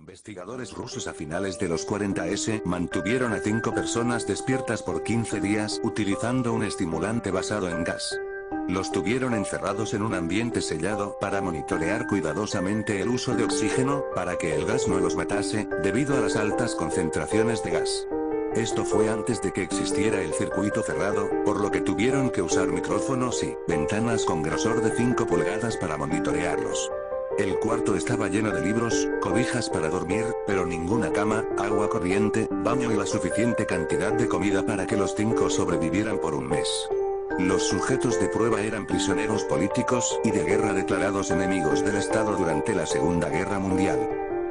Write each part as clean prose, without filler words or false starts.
Investigadores rusos a finales de los 40s mantuvieron a 5 personas despiertas por 15 días utilizando un estimulante basado en gas. Los tuvieron encerrados en un ambiente sellado para monitorear cuidadosamente el uso de oxígeno, para que el gas no los matase, debido a las altas concentraciones de gas. Esto fue antes de que existiera el circuito cerrado, por lo que tuvieron que usar micrófonos y ventanas con grosor de 5 pulgadas para monitorearlos. El cuarto estaba lleno de libros, cobijas para dormir, pero ninguna cama, agua corriente, baño y la suficiente cantidad de comida para que los 5 sobrevivieran por un mes. Los sujetos de prueba eran prisioneros políticos y de guerra declarados enemigos del Estado durante la Segunda Guerra Mundial.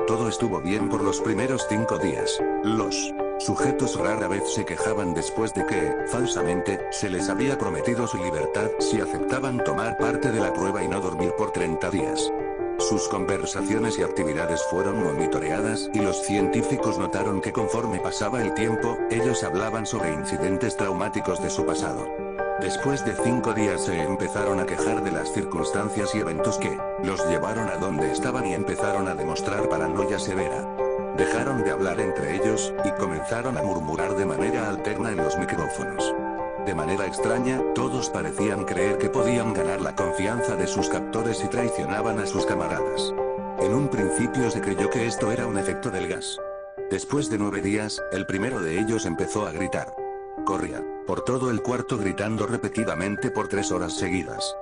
Todo estuvo bien por los primeros 5 días. Los sujetos rara vez se quejaban después de que, falsamente, se les había prometido su libertad si aceptaban tomar parte de la prueba y no dormir por 30 días. Sus conversaciones y actividades fueron monitoreadas y los científicos notaron que conforme pasaba el tiempo, ellos hablaban sobre incidentes traumáticos de su pasado. Después de 5 días se empezaron a quejar de las circunstancias y eventos que los llevaron a donde estaban y empezaron a demostrar paranoia severa. Dejaron de hablar entre ellos y comenzaron a murmurar de manera alterna en los micrófonos. De manera extraña, todos parecían creer que podían ganar la confianza de sus captores y traicionaban a sus camaradas. En un principio se creyó que esto era un efecto del gas. Después de 9 días, el primero de ellos empezó a gritar. Corría por todo el cuarto gritando repetidamente por 3 horas seguidas.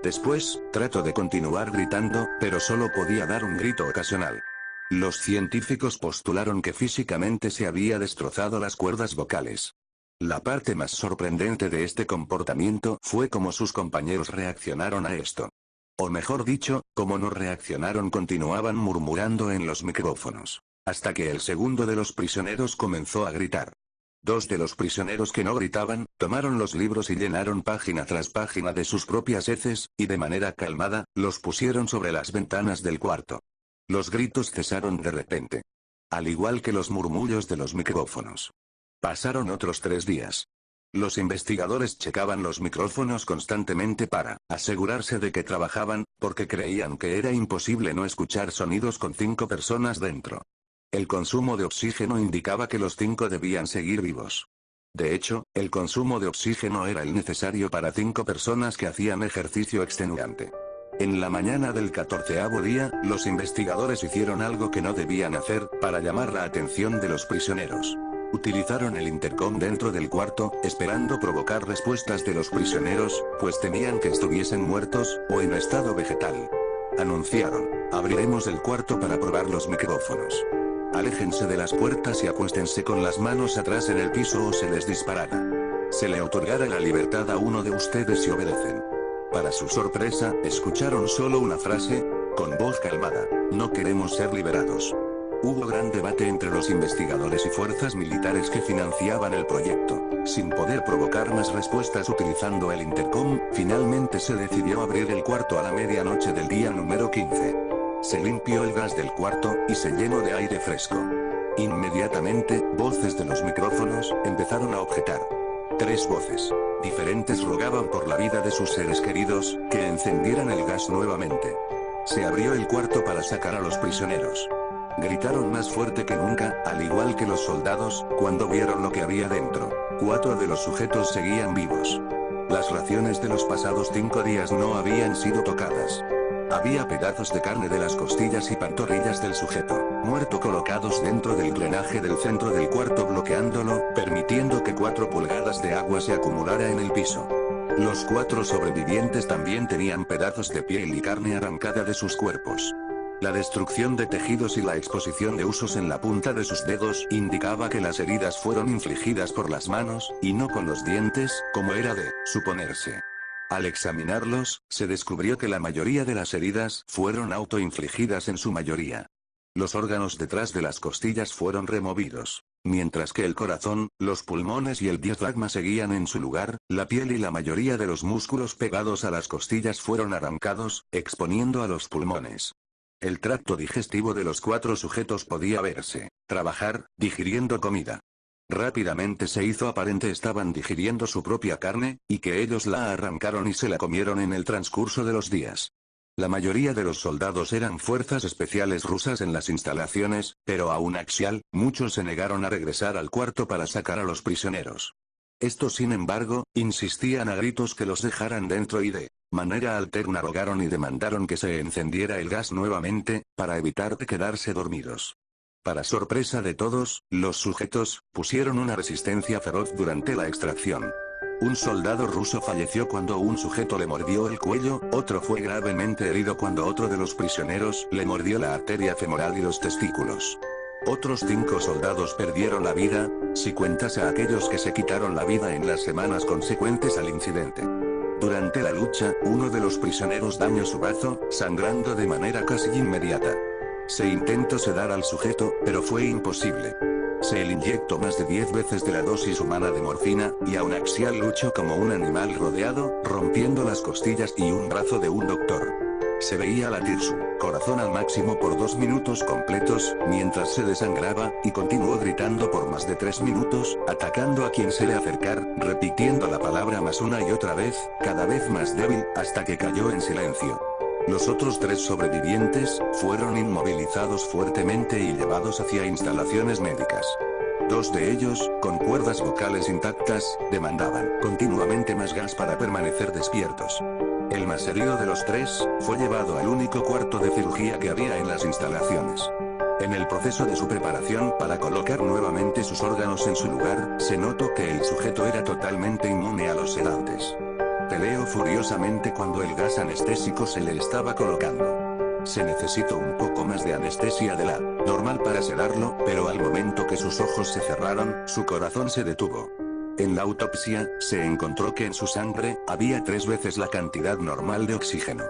Después, trató de continuar gritando, pero solo podía dar un grito ocasional. Los científicos postularon que físicamente se había destrozado las cuerdas vocales. La parte más sorprendente de este comportamiento fue cómo sus compañeros reaccionaron a esto. O mejor dicho, cómo no reaccionaron, continuaban murmurando en los micrófonos. Hasta que el segundo de los prisioneros comenzó a gritar. 2 de los prisioneros que no gritaban, tomaron los libros y llenaron página tras página de sus propias heces, y de manera calmada, los pusieron sobre las ventanas del cuarto. Los gritos cesaron de repente. Al igual que los murmullos de los micrófonos. Pasaron otros 3 días. Los investigadores checaban los micrófonos constantemente para asegurarse de que trabajaban, porque creían que era imposible no escuchar sonidos con 5 personas dentro. El consumo de oxígeno indicaba que los 5 debían seguir vivos. De hecho, el consumo de oxígeno era el necesario para 5 personas que hacían ejercicio extenuante. En la mañana del 14º día, los investigadores hicieron algo que no debían hacer, para llamar la atención de los prisioneros. Utilizaron el intercom dentro del cuarto, esperando provocar respuestas de los prisioneros, pues temían que estuviesen muertos, o en estado vegetal. Anunciaron: abriremos el cuarto para probar los micrófonos. Aléjense de las puertas y acuéstense con las manos atrás en el piso o se les disparará. Se le otorgará la libertad a uno de ustedes si obedecen. Para su sorpresa, escucharon solo una frase, con voz calmada: no queremos ser liberados. Hubo gran debate entre los investigadores y fuerzas militares que financiaban el proyecto. Sin poder provocar más respuestas utilizando el intercom, finalmente se decidió abrir el cuarto a la medianoche del día número 15. Se limpió el gas del cuarto, y se llenó de aire fresco. Inmediatamente, voces de los micrófonos empezaron a objetar. 3 voces diferentes rogaban por la vida de sus seres queridos, que encendieran el gas nuevamente. Se abrió el cuarto para sacar a los prisioneros. Gritaron más fuerte que nunca, al igual que los soldados, cuando vieron lo que había dentro. 4 de los sujetos seguían vivos. Las raciones de los pasados 5 días no habían sido tocadas. Había pedazos de carne de las costillas y pantorrillas del sujeto muerto colocados dentro del drenaje del centro del cuarto, bloqueándolo, permitiendo que 4 pulgadas de agua se acumulara en el piso. Los 4 sobrevivientes también tenían pedazos de piel y carne arrancada de sus cuerpos. La destrucción de tejidos y la exposición de huesos en la punta de sus dedos indicaba que las heridas fueron infligidas por las manos, y no con los dientes, como era de suponerse. Al examinarlos, se descubrió que la mayoría de las heridas fueron autoinfligidas en su mayoría. Los órganos detrás de las costillas fueron removidos. Mientras que el corazón, los pulmones y el diafragma seguían en su lugar, la piel y la mayoría de los músculos pegados a las costillas fueron arrancados, exponiendo a los pulmones. El tracto digestivo de los 4 sujetos podía verse trabajar, digiriendo comida. Rápidamente se hizo aparente estaban digiriendo su propia carne, y que ellos la arrancaron y se la comieron en el transcurso de los días. La mayoría de los soldados eran fuerzas especiales rusas en las instalaciones, pero aún Axial, muchos se negaron a regresar al cuarto para sacar a los prisioneros. Estos sin embargo, insistían a gritos que los dejaran dentro y de manera alterna rogaron y demandaron que se encendiera el gas nuevamente, para evitar quedarse dormidos. Para sorpresa de todos, los sujetos pusieron una resistencia feroz durante la extracción. Un soldado ruso falleció cuando un sujeto le mordió el cuello, otro fue gravemente herido cuando otro de los prisioneros le mordió la arteria femoral y los testículos. Otros 5 soldados perdieron la vida, si cuentas a aquellos que se quitaron la vida en las semanas consecuentes al incidente. Durante la lucha, uno de los prisioneros dañó su brazo, sangrando de manera casi inmediata. Se intentó sedar al sujeto, pero fue imposible. Se le inyectó más de 10 veces de la dosis humana de morfina, y aún Axial luchó como un animal rodeado, rompiendo las costillas y un brazo de un doctor. Se veía latir su corazón al máximo por 2 minutos completos, mientras se desangraba, y continuó gritando por más de 3 minutos, atacando a quien se le acercara, repitiendo la palabra más una y otra vez, cada vez más débil, hasta que cayó en silencio. Los otros 3 sobrevivientes fueron inmovilizados fuertemente y llevados hacia instalaciones médicas. 2 de ellos, con cuerdas vocales intactas, demandaban continuamente más gas para permanecer despiertos. El más herido de los 3, fue llevado al único cuarto de cirugía que había en las instalaciones. En el proceso de su preparación para colocar nuevamente sus órganos en su lugar, se notó que el sujeto era totalmente inmune a los sedantes. Peleó furiosamente cuando el gas anestésico se le estaba colocando. Se necesitó un poco más de anestesia de la normal para sedarlo, pero al momento que sus ojos se cerraron, su corazón se detuvo. En la autopsia, se encontró que en su sangre, había 3 veces la cantidad normal de oxígeno.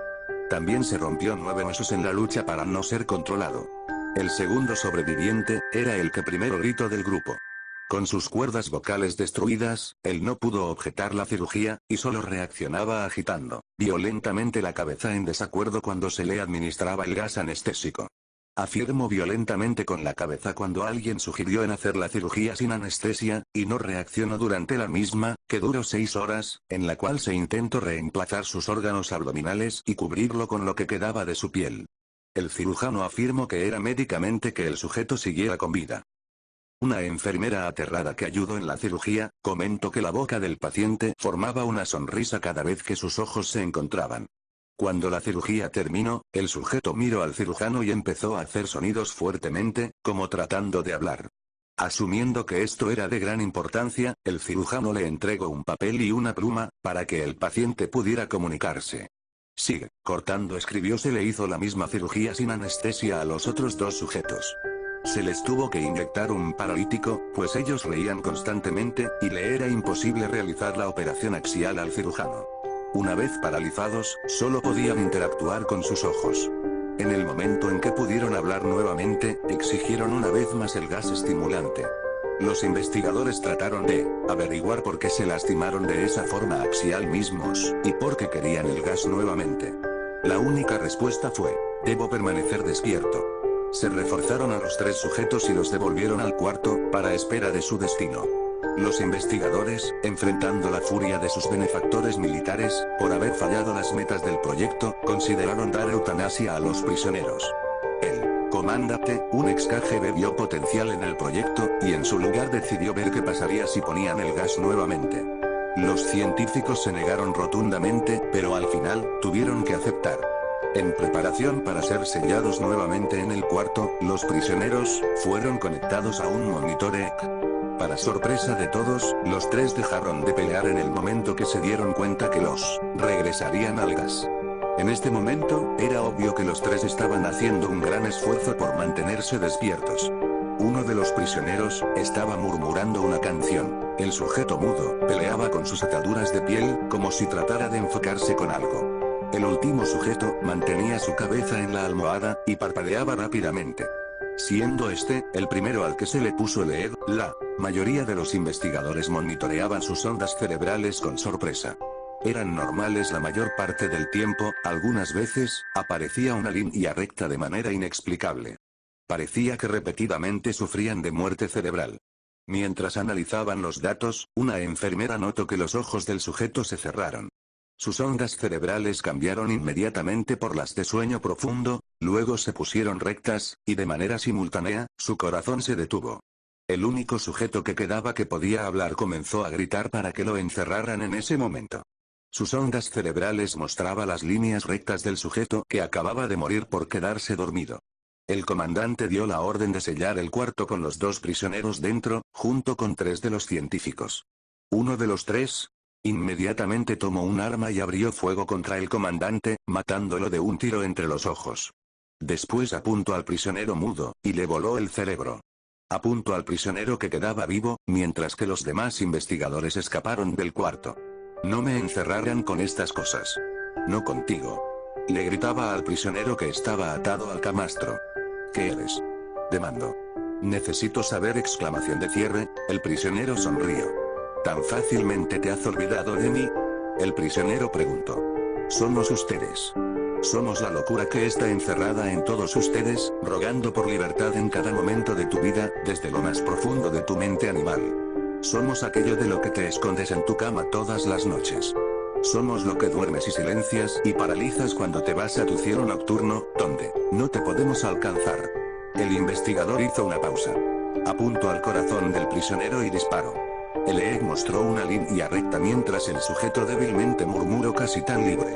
También se rompió 9 huesos en la lucha para no ser controlado. El segundo sobreviviente, era el que primero gritó del grupo. Con sus cuerdas vocales destruidas, él no pudo objetar la cirugía, y solo reaccionaba agitando violentamente la cabeza en desacuerdo cuando se le administraba el gas anestésico. Afirmó violentamente con la cabeza cuando alguien sugirió en hacer la cirugía sin anestesia, y no reaccionó durante la misma, que duró 6 horas, en la cual se intentó reemplazar sus órganos abdominales y cubrirlo con lo que quedaba de su piel. El cirujano afirmó que era médicamente que el sujeto siguiera con vida. Una enfermera aterrada que ayudó en la cirugía, comentó que la boca del paciente formaba una sonrisa cada vez que sus ojos se encontraban. Cuando la cirugía terminó, el sujeto miró al cirujano y empezó a hacer sonidos fuertemente, como tratando de hablar. Asumiendo que esto era de gran importancia, el cirujano le entregó un papel y una pluma, para que el paciente pudiera comunicarse. Sigue, cortando escribió. Se le hizo la misma cirugía sin anestesia a los otros 2 sujetos. Se les tuvo que inyectar un paralítico, pues ellos reían constantemente, y le era imposible realizar la operación axial al cirujano. Una vez paralizados, solo podían interactuar con sus ojos. En el momento en que pudieron hablar nuevamente, exigieron una vez más el gas estimulante. Los investigadores trataron de averiguar por qué se lastimaron de esa forma axial mismos, y por qué querían el gas nuevamente. La única respuesta fue: debo permanecer despierto. Se reforzaron a los 3 sujetos y los devolvieron al cuarto, para espera de su destino. Los investigadores, enfrentando la furia de sus benefactores militares, por haber fallado las metas del proyecto, consideraron dar eutanasia a los prisioneros. El comandante, un ex KGB, vio potencial en el proyecto, y en su lugar decidió ver qué pasaría si ponían el gas nuevamente. Los científicos se negaron rotundamente, pero al final, tuvieron que aceptar. En preparación para ser sellados nuevamente en el cuarto, los prisioneros fueron conectados a un monitor EEG. Para sorpresa de todos, los 3 dejaron de pelear en el momento que se dieron cuenta que los regresarían al gas. En este momento, era obvio que los 3 estaban haciendo un gran esfuerzo por mantenerse despiertos. Uno de los prisioneros estaba murmurando una canción. El sujeto mudo peleaba con sus ataduras de piel, como si tratara de enfocarse con algo. El último sujeto mantenía su cabeza en la almohada, y parpadeaba rápidamente. Siendo este, el primero al que se le puso el EEG, la mayoría de los investigadores monitoreaban sus ondas cerebrales con sorpresa. Eran normales la mayor parte del tiempo, algunas veces, aparecía una línea recta de manera inexplicable. Parecía que repetidamente sufrían de muerte cerebral. Mientras analizaban los datos, una enfermera notó que los ojos del sujeto se cerraron. Sus ondas cerebrales cambiaron inmediatamente por las de sueño profundo, luego se pusieron rectas, y de manera simultánea, su corazón se detuvo. El único sujeto que quedaba que podía hablar comenzó a gritar para que lo encerraran en ese momento. Sus ondas cerebrales mostraban las líneas rectas del sujeto que acababa de morir por quedarse dormido. El comandante dio la orden de sellar el cuarto con los 2 prisioneros dentro, junto con 3 de los científicos. Uno de los 3, inmediatamente tomó un arma y abrió fuego contra el comandante, matándolo de un tiro entre los ojos. Después apuntó al prisionero mudo, y le voló el cerebro. Apuntó al prisionero que quedaba vivo, mientras que los demás investigadores escaparon del cuarto. No me encerrarán con estas cosas. No contigo. Le gritaba al prisionero que estaba atado al camastro. ¿Qué eres? Demandó. Necesito saber! Exclamación de cierre. El prisionero sonrió. ¿Tan fácilmente te has olvidado de mí? El prisionero preguntó. Somos ustedes. Somos la locura que está encerrada en todos ustedes, rogando por libertad en cada momento de tu vida, desde lo más profundo de tu mente animal. Somos aquello de lo que te escondes en tu cama todas las noches. Somos lo que duermes y silencias y paralizas cuando te vas a tu cielo nocturno, donde no te podemos alcanzar. El investigador hizo una pausa. Apuntó al corazón del prisionero y disparó. El EEG mostró una línea recta mientras el sujeto débilmente murmuró casi tan libre.